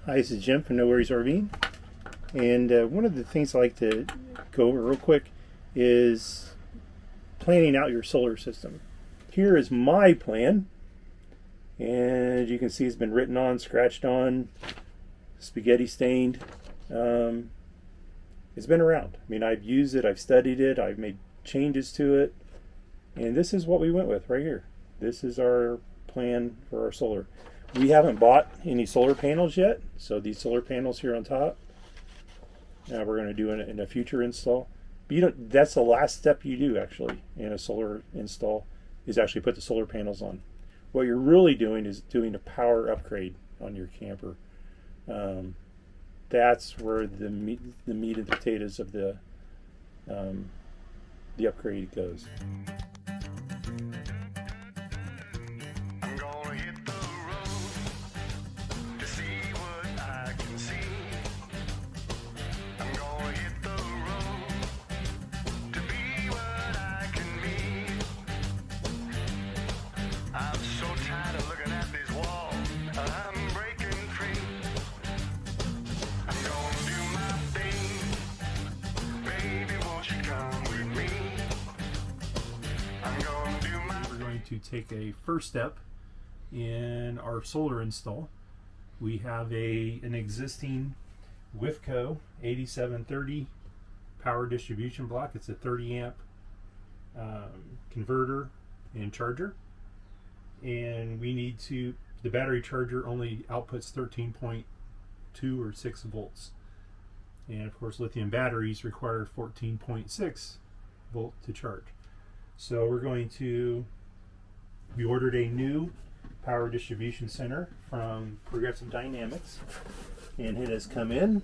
Hi, this is Jim from No Worries RV, and one of the things I like to go over real quick is planning out your solar system. Here is my plan, and as you can see, it's been written on, scratched on, spaghetti stained. It's been around. I mean, I've used it, I've studied it, I've made changes to it, and this is what we went with right here. This is our plan for our solar. We haven't bought any solar panels yet, so these solar panels here on top, we're going to do in a future install. But that's the last step you do actually in a solar install, is actually put the solar panels on. What you're really doing is doing a power upgrade on your camper. That's where the meat and potatoes of the upgrade goes. To take a first step in our solar install. We have an existing WIFCO 8730 power distribution block. It's a 30 amp converter and charger, and we need to, the battery charger only outputs 13.2 or 6 volts, and of course lithium batteries require 14.6 volt to charge. So we ordered a new power distribution center from Progressive Dynamics, and it has come in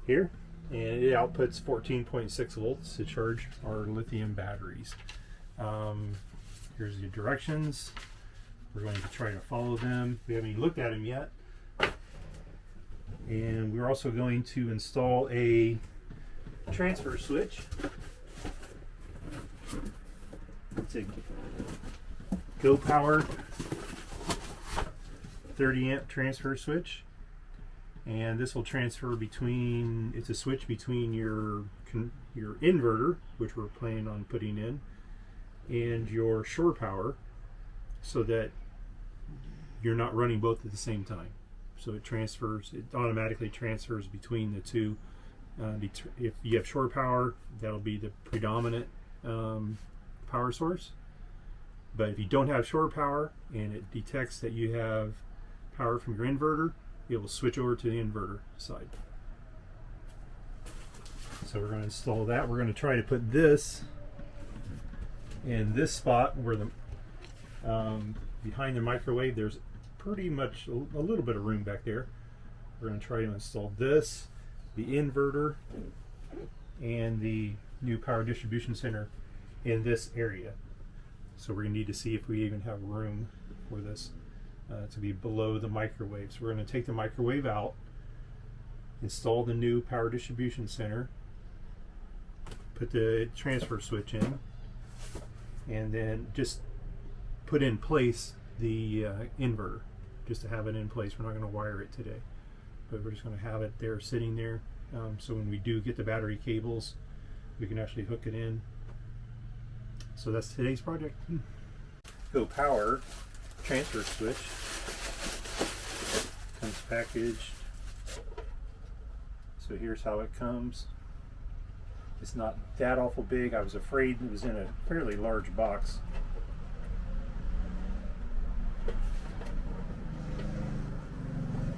here, and it outputs 14.6 volts to charge our lithium batteries. Here's the directions. We're going to try to follow them. We haven't even looked at them yet. And we're also going to install a transfer switch. It's a Go Power 30 amp transfer switch, and this will transfer between, it's a switch between your inverter, which we're planning on putting in, and your shore power, so that you're not running both at the same time. So it automatically transfers between the two. If you have shore power, that'll be the predominant power source. But if you don't have shore power and it detects that you have power from your inverter, it will switch over to the inverter side. So we're going to install that. We're going to try to put this in this spot where the behind the microwave, there's pretty much a little bit of room back there. We're going to try to install this, the inverter, and the new power distribution center in this area. So we're going to need to see if we even have room for this to be below the microwave. So we're going to take the microwave out, install the new power distribution center, put the transfer switch in, and then just put in place the inverter, just to have it in place. We're not going to wire it today, but we're just going to have it there, sitting there, so when we do get the battery cables, we can actually hook it in. So that's today's project. Go Power transfer switch comes packaged. So here's how it comes. It's not that awful big. I was afraid it was in a fairly large box.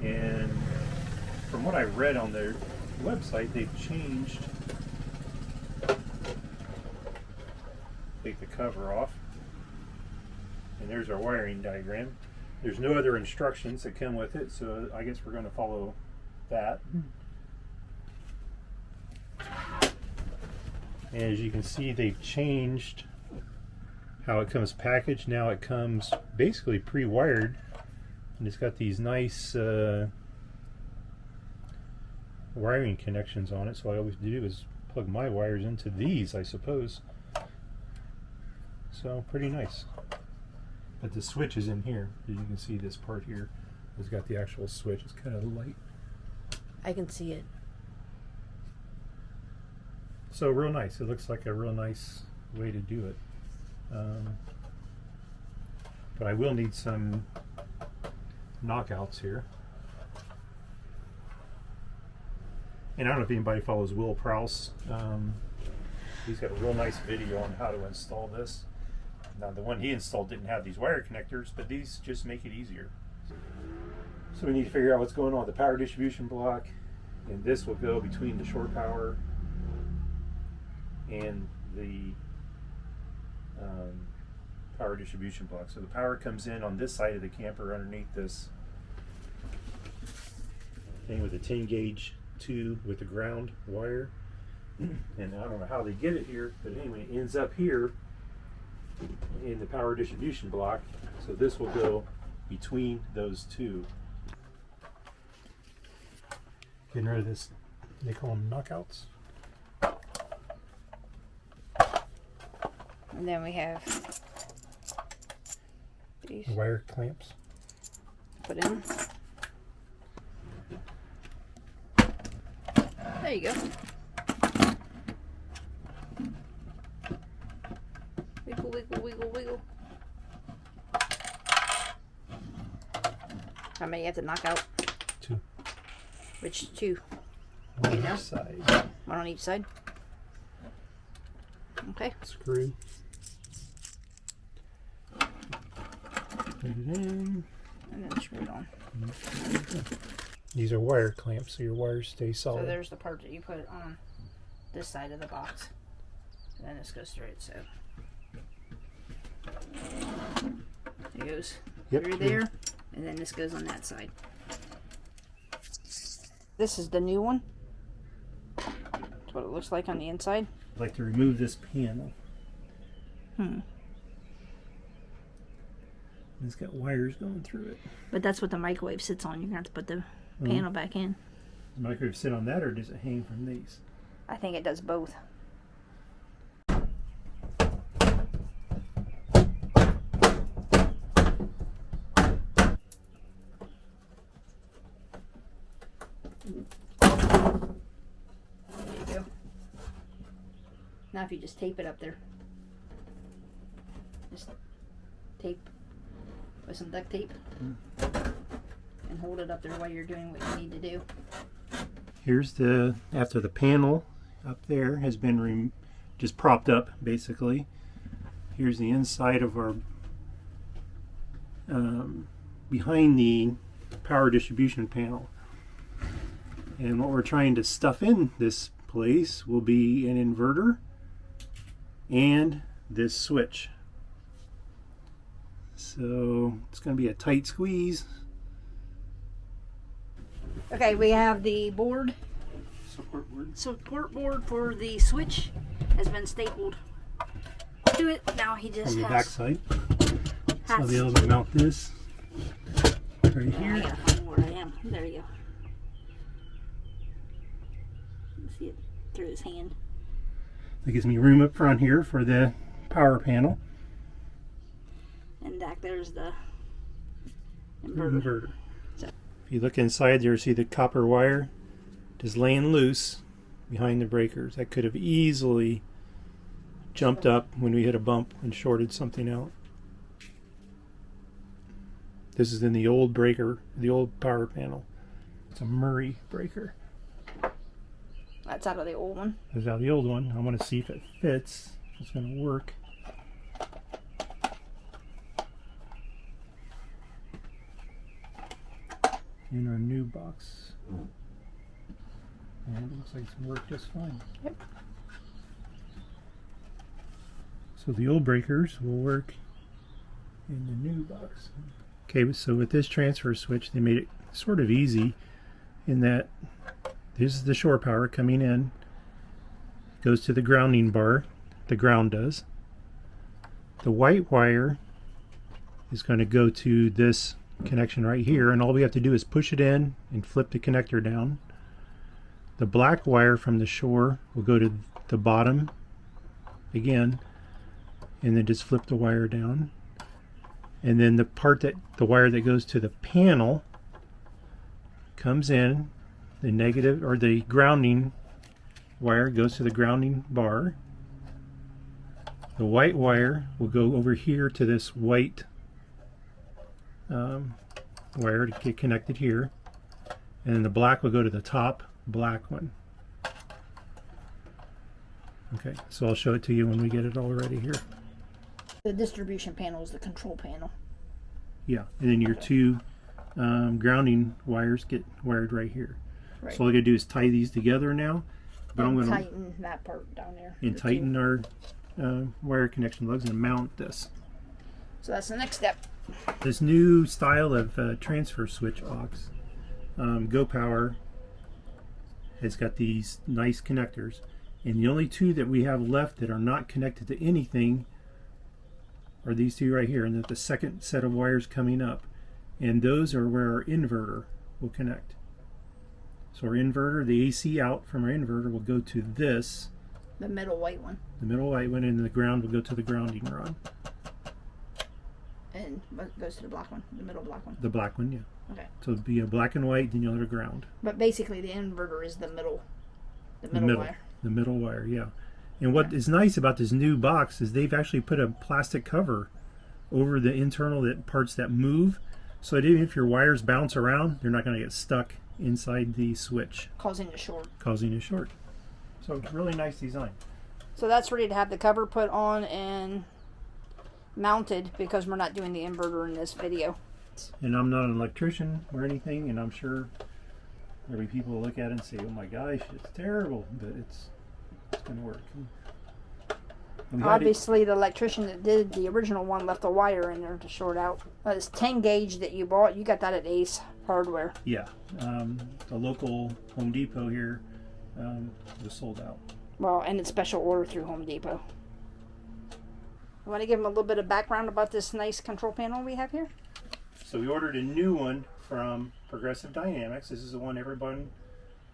And from what I read on their website, they've changed. Take the cover off, and there's our wiring diagram. There's no other instructions that come with it, so I guess we're going to follow that. And as you can see, they've changed how it comes packaged. Now it comes basically pre-wired, and it's got these nice wiring connections on it. So what I always do is plug my wires into these, I suppose. So pretty nice. But the switch is in here. You can see this part here. It's got the actual switch. It's kind of light. I can see it. So real nice. It looks like a real nice way to do it. But I will need some knockouts here. And I don't know if anybody follows Will Prowse. He's got a real nice video on how to install this. Now the one he installed didn't have these wire connectors, but these just make it easier. So we need to figure out what's going on with the power distribution block, and this will go between the shore power and the power distribution block. So the power comes in on this side of the camper underneath this thing with a 10 gauge tube with the ground wire. And I don't know how they get it here, but anyway, it ends up here in the power distribution block. So this will go between those two. Getting rid of this, they call them knockouts. And then we have these Wire clamps. put in. There you go. Wiggle, wiggle, wiggle, wiggle. How many you have to knock out? 2. Which 2? One on You know? each side. One on each side? Okay. Screw. Put it in. And then screw it on. These are wire clamps, so your wires stay solid. So there's the part that you put on this side of the box. And then this goes through it, so. It goes through there, and then this goes on that side. This is the new one. That's what it looks like on the inside. I'd like to remove this panel. It's got wires going through it. But that's what the microwave sits on. You're gonna have to put the panel back in. Does the microwave sit on that, or does it hang from these? I think it does both. There you go. Now if you just tape it up there. Just tape with some duct tape. And hold it up there while you're doing what you need to do. Here's the, after the panel up there has been just propped up, basically. Here's the inside of our, behind the power distribution panel. And what we're trying to stuff in this place will be an inverter and this switch. So it's going to be a tight squeeze. Okay, we have the board. Support board for the switch has been stapled to it. Now he just On the has. back side. So I'll be able to mount this right I here. gotta find where I am. There you go. You see it through his hand. That gives me room up front here for the power panel. And back there's the inverter. So. If you look inside there, see the copper wire just laying loose behind the breakers. That could have easily jumped up when we hit a bump and shorted something out. This is in the old breaker, the old power panel. It's a Murray breaker. That's out of the old one. There's out the old one. I want to see if it fits. It's going to work. In our new box. And it looks like it's going to work just fine. Yep. So the old breakers will work in the new box. Okay, so with this transfer switch, they made it sort of easy in that this is the shore power coming in. It goes to the grounding bar. The ground does. The white wire is going to go to this connection right here, and all we have to do is push it in and flip the connector down. The black wire from the shore will go to the bottom again, and then just flip the wire down. And then the wire that goes to the panel comes in, the negative or the grounding wire goes to the grounding bar. The white wire will go over here to this white wire to get connected here, and then the black will go to the top black one. Okay, so I'll show it to you when we get it all ready here. The distribution panel is the control panel. Yeah, and then your two grounding wires get wired right here. Right. So all I gotta do is tie these together now. But I'm gonna tighten that part down there. and tighten our wire connection lugs and mount this. So that's the next step. This new style of transfer switch box, GoPower, has got these nice connectors, and the only two that we have left that are not connected to anything are these two right here, and then the second set of wires coming up, and those are where our inverter will connect. So our inverter, the AC out from our inverter will go to this, The middle white one. the middle white one, and the ground will go to the grounding rod. And what goes to the black one? The middle black one. The black one, yeah. Okay. So it'll be a black and white, then you'll have a ground. But basically the inverter is the middle wire. The middle wire, yeah. And what is nice about this new box is they've actually put a plastic cover over the internal parts that move, so that even if your wires bounce around, they're not going to get stuck inside the switch, Causing a short. causing a short. So it's really nice design. So that's ready to have the cover put on and mounted because we're not doing the inverter in this video. And I'm not an electrician or anything, and I'm sure there'll be people who look at it and say, "Oh my gosh, it's terrible," but it's going to work. And we had it- Obviously the electrician that did the original one left a wire in there to short out. This 10 gauge that you bought, you got that at Ace Hardware. Yeah, the local Home Depot here was sold out. Well, and it's special order through Home Depot. I want to give them a little bit of background about this nice control panel we have here. So we ordered a new one from Progressive Dynamics. This is the one everyone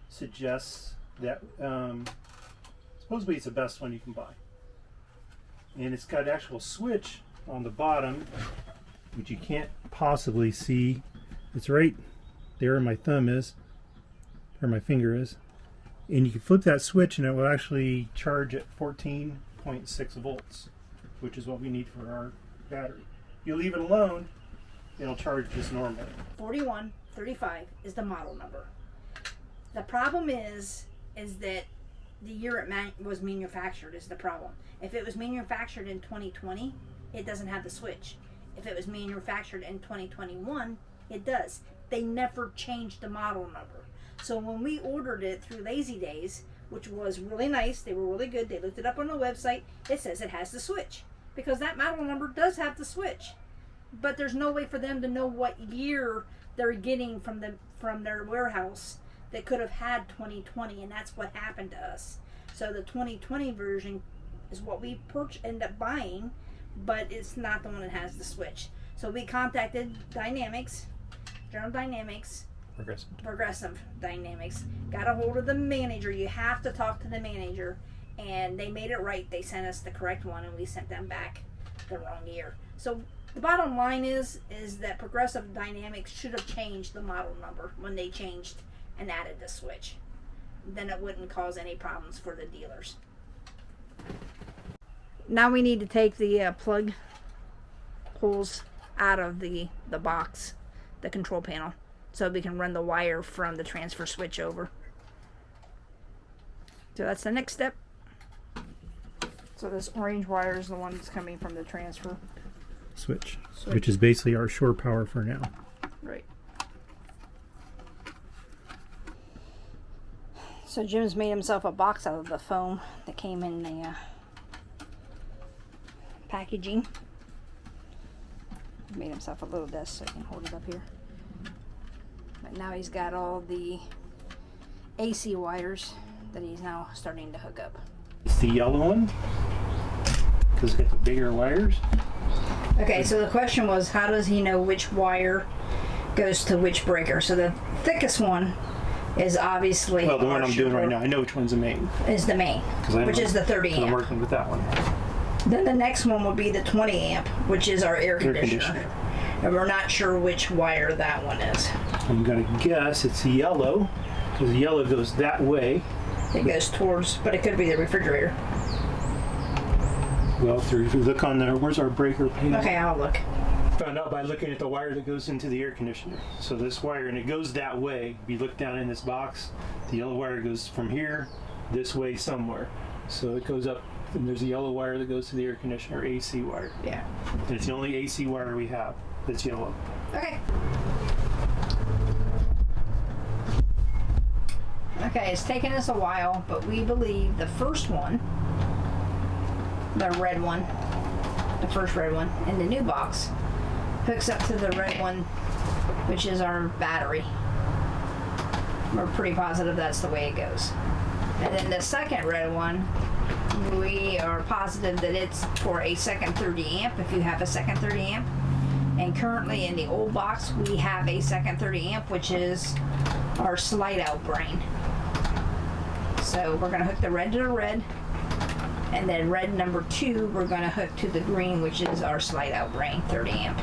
suggests that supposedly it's the best one you can buy. And it's got an actual switch on the bottom, which you can't possibly see. It's right there where my thumb is, where my finger is. And you can flip that switch and it will actually charge at 14.6 volts, which is what we need for our battery. You leave it alone, it'll charge just normally. 4135 is the model number. The problem is that the year it was manufactured is the problem. If it was manufactured in 2020, it doesn't have the switch. If it was manufactured in 2021, it does. They never changed the model number. So when we ordered it through Lazy Days, which was really nice, they were really good, they looked it up on the website, it says it has the switch. Because that model number does have the switch. But there's no way for them to know what year they're getting from their warehouse that could have had 2020, and that's what happened to us. So the 2020 version is what we end up buying, but it's not the one that has the switch. So we contacted Dynamics, General Dynamics, Progressive Dynamics, got a hold of the manager. You have to talk to the manager, and they made it right. They sent us the correct one, and we sent them back the wrong year. So the bottom line is that Progressive Dynamics should have changed the model number when they changed and added the switch. Then it wouldn't cause any problems for the dealers. Now we need to take the plug holes out of the box, the control panel, so we can run the wire from the transfer switch over. So that's the next step. So this orange wire is the one that's coming from the transfer Switch, which is basically our shore power for now. Right. So Jim's made himself a box out of the foam that came in the packaging. Made himself a little desk so he can hold it up here. But now he's got all the AC wires that he's now starting to hook up. It's the yellow one, because it's got the bigger wires. Okay, so the question was, how does he know which wire goes to which breaker? So the thickest one is obviously Well, the one I'm doing right now, I know which one's the main. is the main, which is the 30 I'm amp. working with that one. Then the next one will be the 20 amp, which is our air conditioner. And we're not sure which wire that one is. So you gotta guess it's yellow, because the yellow goes that way. It goes towards, but it could be the refrigerator. Well, if you look on there, where's our breaker pin? Okay, I'll look. Found out by looking at the wire that goes into the air conditioner. So this wire, and it goes that way. If you look down in this box, the yellow wire goes from here this way somewhere. So it goes up, and there's a yellow wire that goes to the air conditioner, AC wire. Yeah. And it's the only AC wire we have that's yellow. Okay. Okay, it's taken us a while, but we believe the first one, the red one, the first red one in the new box, hooks up to the red one, which is our battery. We're pretty positive that's the way it goes. And then the second red one, we are positive that it's for a second 30 amp, if you have a second 30 amp. And currently in the old box, we have a second 30 amp, which is our slide out brain. So we're gonna hook the red to the red, and then red number 2, we're gonna hook to the green, which is our slide out brain, 30 amp.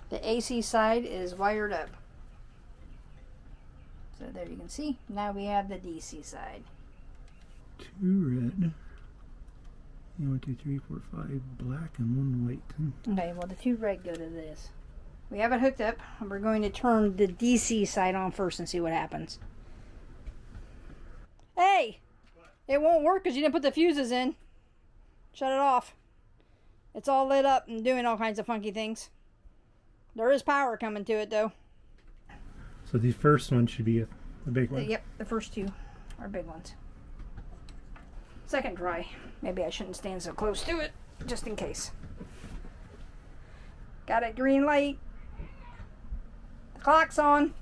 The AC side is wired up. So there you can see, now we have the DC side. 2 red. 1, 2, 3, 4, 5 black and 1 white. Okay, well the 2 red go to this. We have it hooked up, and we're going to turn the DC side on first and see what happens. Hey! It won't work because you didn't put the fuses in. Shut it off. It's all lit up and doing all kinds of funky things. There is power coming to it though. So the first one should be a big one. Yep, the first 2 are big ones. Second dry. Maybe I shouldn't stand so close to it, just in case. Got a green light. The clock's on.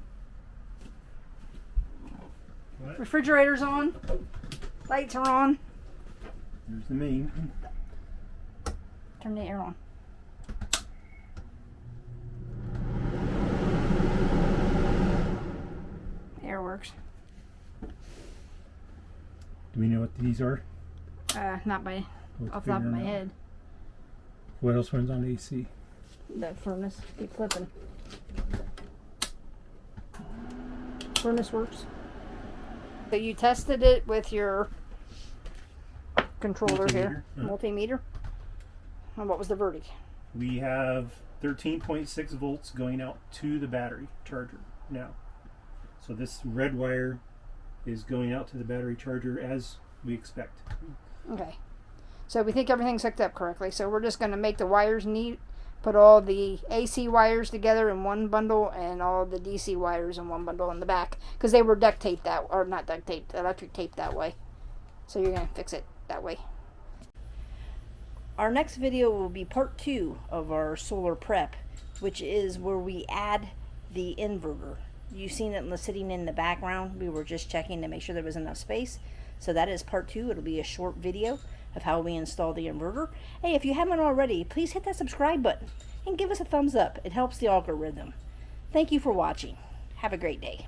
What? Refrigerator's on. Lights are on. There's the main. Turn the air on. Air works. Do we know what these are? Not by We'll off the top of figure my them out. head. What else runs on AC? The furnace. Keep flipping. Furnace works. So you tested it with your controller here, multimeter. And what was the verdict? We have 13.6 volts going out to the battery charger now. So this red wire is going out to the battery charger as we expect. Okay. So we think everything's hooked up correctly. So we're just going to make the wires neat, put all the AC wires together in one bundle and all the DC wires in one bundle in the back, because they were duct taped that, or not duct taped, electric taped that way. So you're going to fix it that way. Our next video will be part 2 of our solar prep, which is where we add the inverter. You've seen it sitting in the background. We were just checking to make sure there was enough space. So that is part 2. It'll be a short video of how we install the inverter. Hey, if you haven't already, please hit that subscribe button and give us a thumbs up. It helps the algorithm. Thank you for watching. Have a great day.